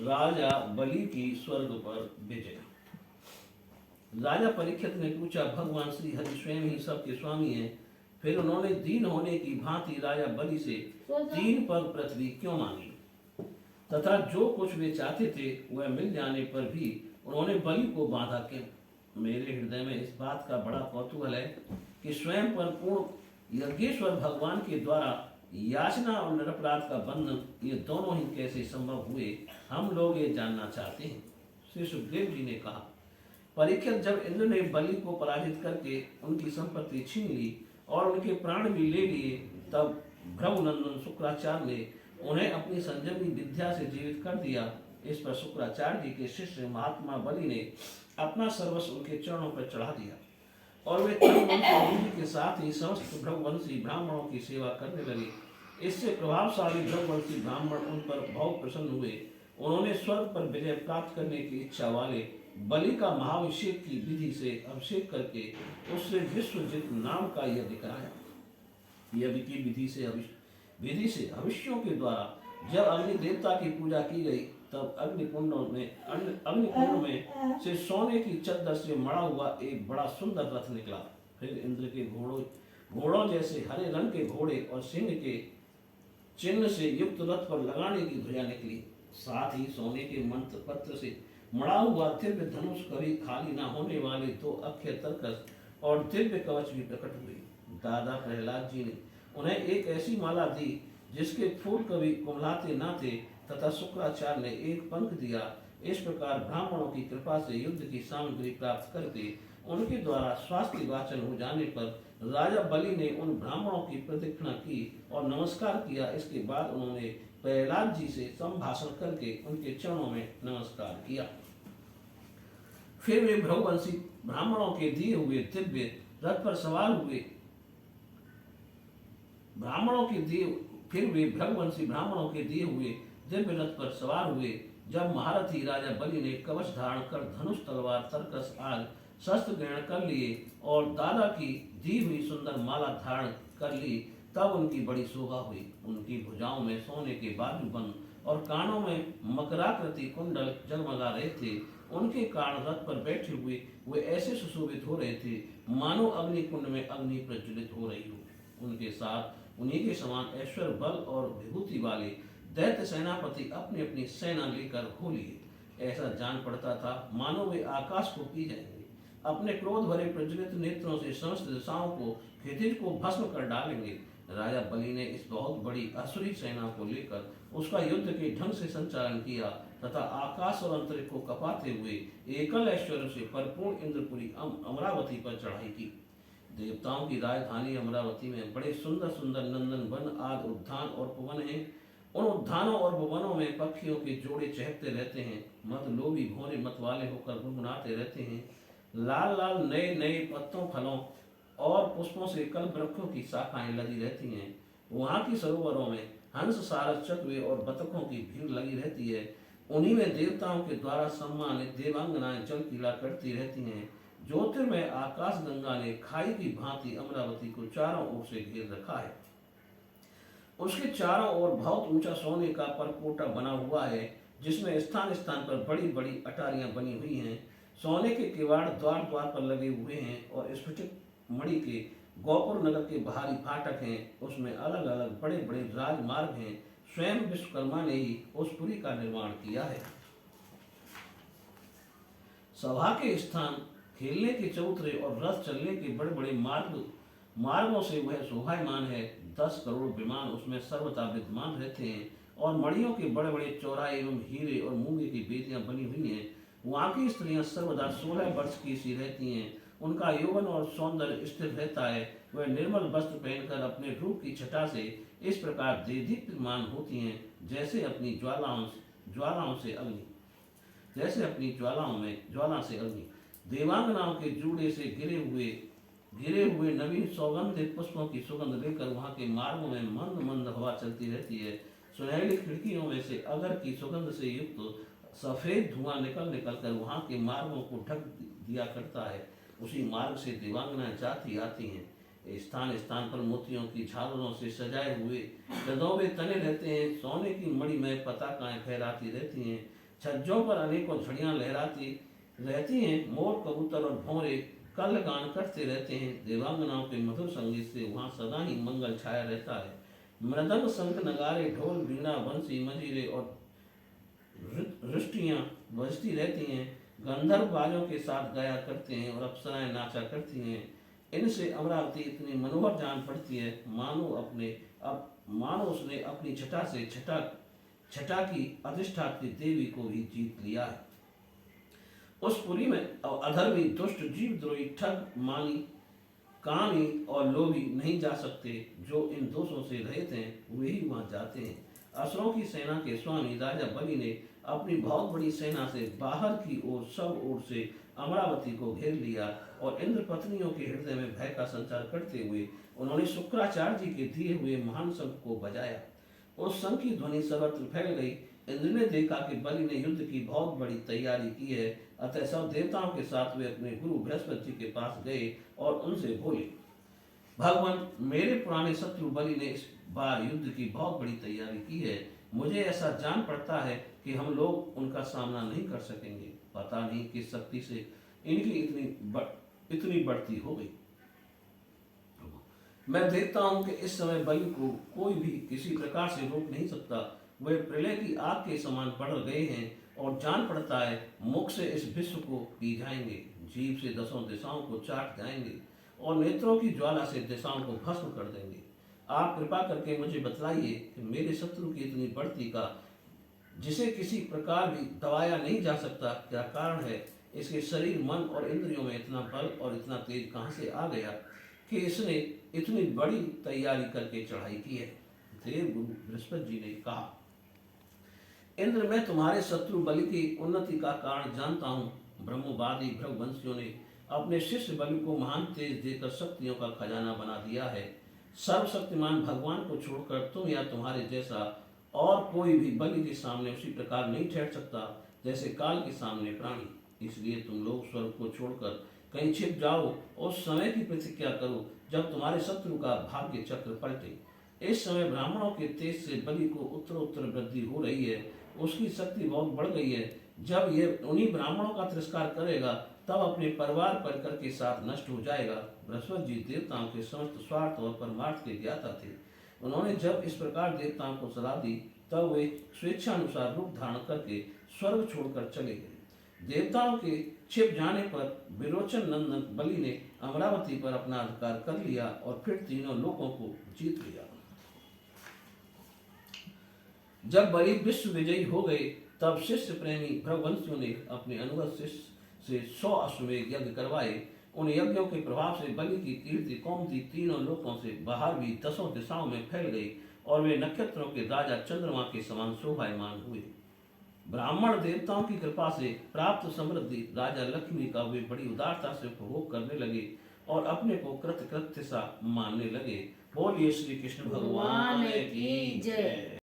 राजा बलि की स्वर्ग पर विजय। राजा परीक्षित ने पूछा, भगवान श्री हरि स्वयं ही सबके स्वामी हैं, फिर उन्होंने दीन होने की भांति राजा बलि से 3 पग पृथ्वी क्यों मांगी तथा जो कुछ वे चाहते थे वह मिल जाने पर भी उन्होंने बलि को बांधा क्यों? मेरे हृदय में इस बात का बड़ा कौतूहल है कि स्वयं पर पूर्ण यज्ञेश्वर भगवान के द्वारा याचना और निरपराध का बंधन ये दोनों ही कैसे संभव हुए, हम लोग ये जानना चाहते हैं। श्री सुखदेव जी ने कहा, परीक्षित, जब इंद्र ने बलि को पराजित करके उनकी संपत्ति छीन ली और उनके प्राण भी ले लिए, तब भृगुनंदन शुक्राचार्य ने उन्हें अपनी संजीवनी विद्या से जीवित कर दिया। इस पर शुक्राचार्य जी के शिष्य महात्मा बलि ने अपना सर्वस्व उनके चरणों पर चढ़ा दिया और वे तन के साथ ही समस्त भृगुवंशी ब्राह्मणों की सेवा करने लगे। इससे प्रभावशाली भृगुवंशी ब्राह्मण उन पर बहुत प्रसन्न हुए। उन्होंने स्वर्ग पर विजय प्राप्त करने की इच्छा वाले बलि का महाभिषेक की विधि से अभिषेक करके उससे विश्वजित नाम का यज्ञ कराया। यज्ञ की विधि से हविष्यों के द्वारा जब अग्नि देवता की पूजा की गई, तब अग्निकुंड में से सोने की चद्दर से मड़ा हुआ एक बड़ा सुंदर रथ निकला। फिर इंद्र के घोड़ों जैसे हरे रंग के घोड़े और सिंह के चिन्ह से युक्त रथ पर लगाने की ध्वजा निकली। साथ ही सोने के मंत्र पत्र से मड़ा हुआ दिव्य धनुष, कभी खाली न होने वाले 2 अक्षय तरकस और दिव्य कवच भी प्रकट हुए। दादा प्रहलाद जी ने उन्हें एक ऐसी माला दी जिसके फूल कभी कुमलाते न थे तथा शुक्राचार्य ने एक पंख दिया। इस प्रकार ब्राह्मणों की कृपा से युद्ध की सामग्री प्राप्त करके उनके द्वारा स्वास्थ्य वाचन हो जाने पर राजा बलि ने उन ब्राह्मणों की प्रदक्षिणा की और नमस्कार किया। इसके बाद उन्होंने प्रहलाद जी से संभाषण करके उनके चरणों में नमस्कार किया। फिर वे भृगुवंशी ब्राह्मणों के दिए हुए दिव्य रथ पर सवार हुए। भृगुवंशी ब्राह्मणों के दिए हुए दिव्य रथ पर सवार हुए। जब महारथी राजा बलि ने कवच धारण कर धनुष, तलवार, तरकस आदि शस्त्र ग्रहण कर लिए और दादा की दी हुई सुंदर माला धारण कर ली, तब उनकी बड़ी शोभा हुई। उनकी भुजाओं में सोने के बाजूबंद और कानों में मकराकृति कुंडल जगमगा रहे थे। उनके कारण रथ पर बैठे हुए वे ऐसे सुशोभित हो रहे थे मानो अग्नि कुंड में अग्नि प्रज्वलित हो रही हो। उनके साथ उन्हीं के समान ऐश्वर्य, बल और विभूति वाले दैत्य सेनापति अपनी अपनी सेना लेकर हो लिए। ऐसा जान पड़ता था मानो वे आकाश को पी जाएंगे। अपने क्रोध भरे प्रज्वलित नेत्रों से समस्त दिशाओं को क्षितिज को भस्म कर डालेंगे। राजा बलि ने इस बहुत बड़ी असुरी सेना को लेकर उसका युद्ध के ढंग से संचालन किया तथा आकाश और अंतरिक्ष को कपाते हुए एकल ऐश्वर्य से परिपूर्ण इंद्रपुरी अमरावती पर चढ़ाई की। देवताओं की राजधानी अमरावती में बड़े सुंदर सुंदर नंदन वन आदि उद्यान और उपवन हैं। उन उद्यानों और भवनों में पक्षियों के जोड़े चहकते रहते हैं। मत लोभी भौरे मत वाले होकर गुनगुनाते रहते हैं। लाल लाल नए नए पत्तों, फलों और पुष्पों से कल्प वृक्षों की शाखाएं लगी रहती हैं। वहाँ की सरोवरों में हंस, सारस, चकवे और बतखों की भीड़ लगी रहती है। उन्हीं में देवताओं के द्वारा सम्मानित देवांगनाएं जल क्रीड़ा करती रहती हैं। ज्योतिर्मय आकाश गंगा ने खाई की भांति अमरावती को चारों ओर से घेर रखा है। उसके चारों ओर बहुत ऊंचा सोने का परकोटा बना हुआ है, जिसमें स्थान स्थान पर बड़ी बड़ी अटारियां बनी हुई हैं। सोने के किवाड़ द्वार द्वार पर लगे हुए हैं और स्फटिक मणि के गोपुर नगर के बाहरी फाटक हैं। उसमें अलग अलग बड़े बड़े राजमार्ग हैं। स्वयं विश्वकर्मा ने ही उस पुरी का निर्माण किया है। सभा के स्थान, खेलने के चौतरे और रथ चलने के बड़े बड़े मार्गों से वह शोभायमान है। 10 करोड़ विमान उसमें सर्वथा विद्यमान रहते हैं और मणियों के बड़े बड़े चौराहे एवं हीरे और मूंगे की बेदियां बनी हुई हैं। वहाँ की स्त्रियां सर्वदा 16 वर्ष की सी रहती हैं। उनका यौवन और सौंदर्य स्थिर रहता है। वह निर्मल वस्त्र पहनकर अपने रूप की छटा से इस प्रकार देदीप्यमान होती हैं जैसे अपनी ज्वालाओं से अग्नि। देवांगनाओं के जूड़े से गिरे हुए नवीन सौगंधित पुष्पों की सुगंध लेकर वहाँ के मार्गों में मंद मंद हवा चलती रहती है। सुनहली खिड़कियों में से अगर की सुगंध से युक्त सफेद धुआं निकल कर वहाँ के मार्गों को ढक दिया करता है। उसी मार्ग से देवांगनाएं जाती आती हैं। स्थान स्थान पर मोतियों की झालरों से सजाए हुए कदौबे तने रहते हैं। सोने की मणिमय पताकाएं फहराती रहती हैं। छज्जों पर अनेकों झड़ियां लहराती रहती हैं। मोर, कबूतर और भौरे कल गान करते रहते हैं। देवांगनाओं के मधुर संगीत से वहां सदा ही मंगल छाया रहता है। मृदंग, शंख, नगारे, ढोल, बीना, बंसी, मंजीरे और रुष्टियां बजती रहती हैं। गंधर्व बाजों के साथ गाया करते हैं और अप्सराएं नाचा करती हैं। इनसे अमरावती इतनी मनोहर जान पड़ती है, मानो उसने अपनी छटा से छटा की अधिष्ठात्री देवी को भी जीत लिया है। उस पुरी में अधर्मी, दुष्ट, जीवद्रोही, ठग, मानी, कामी और लोभी नहीं जा सकते। जो इन दोषों से रहित हैं वे ही वहां जाते हैं। असुरों की सेना के स्वामी राजा बलि ने अपनी बहुत बड़ी सेना से बाहर की ओर सब ओर से अमरावती को घेर लिया और इंद्र पत्नियों के हृदय में भय का संचार करते हुए उन्होंने शुक्राचार्य जी के दिए हुए महान शंख को बजाया। उस शंख की ध्वनि सर्वत्र फैल गई। इंद्र ने देखा कि बलि ने युद्ध की बहुत बड़ी तैयारी की है, अतः सब देवताओं के साथ वे अपने गुरु बृहस्पति जी के पास गए और उनसे बोले, भगवान, मेरे पुराने शत्रु बलि ने इस बार युद्ध की बहुत बड़ी तैयारी की है। मुझे ऐसा जान पड़ता है कि हम लोग उनका सामना नहीं कर सकेंगे। पता नहीं किस शक्ति से इनकी इतनी बढ़ती हो गई। मैं देखता हूं कि इस समय बलि को कोई भी किसी प्रकार से रोक नहीं सकता। वे प्रलय की आग के समान बढ़ गए हैं और जान पड़ता है मुख से इस विश्व को पी जाएंगे, जीभ से दसों दिशाओं को चाट जाएंगे और नेत्रों की ज्वाला से दिशाओं को भस्म कर देंगे। आप कृपा करके मुझे बतलाइए कि मेरे शत्रु की इतनी बढ़ती का, जिसे किसी प्रकार भी दबाया नहीं जा सकता, क्या कारण है? इसके शरीर, मन और इंद्रियों में इतना बल और इतना तेज कहां से आ गया कि इसने इतनी बड़ी तैयारी करके चढ़ाई की है? देव गुरु बृहस्पति जी ने कहा, इंद्र, मैं तुम्हारे शत्रु बलि की उन्नति का कारण जानता हूँ। ब्रह्मवादी भृगवंशियों ने अपने शिष्य बलि को महान तेज देकर शक्तियों का खजाना बना दिया है। सर्वशक्तिमान भगवान को छोड़कर तुम या तुम्हारे जैसा और कोई भी बलि के सामने उसी प्रकार नहीं ठहर सकता जैसे काल के सामने प्राणी। इसलिए तुम लोग स्वर्ग को छोड़कर कहीं छिप जाओ, उस समय की प्रतीक्षा करो जब तुम्हारे शत्रु का भाग्य चक्र पलटे। इस समय ब्राह्मणों के तेज से बलि को उत्तर वृद्धि हो रही है, उसकी शक्ति बहुत बढ़ गई है। जब ये उन्हीं ब्राह्मणों का तिरस्कार करेगा तब अपने परिवार परिकर के साथ नष्ट हो जाएगा। बृहस्पति जी देवताओं के समस्त स्वार्थ और परमार्थ के ज्ञाता थे। उन्होंने जब इस प्रकार देवताओं को सलाह दी तब वे स्वेच्छानुसार रूप धारण करके स्वर्ग छोड़कर चले गए। देवताओं के छिप जाने पर विरोचन नंदन बलि ने अमरावती पर अपना अधिकार कर लिया और फिर तीनों लोकों को जीत लिया। जब बलि विश्व विजयी हो गए तब शिष्य प्रेमी भृगवंशियों ने अपने अनुगत शिष्य से 100 अश्वमेध यज्ञ करवाए। उन यज्ञों के प्रभाव से बलि की कीर्ति कौमती तीनों लोकों से बाहर भी दसों दिशाओं में फैल गई और वे नक्षत्रों के राजा चंद्रमा के समान शोभायमान हुए। ब्राह्मण देवताओं की कृपा से प्राप्त समृद्धि राजा लक्ष्मी का वे बड़ी उदारता से उपभोग करने लगे और अपने को कृतकृत्य सा मानने लगे। बोलिए श्री कृष्ण भगवान की जय।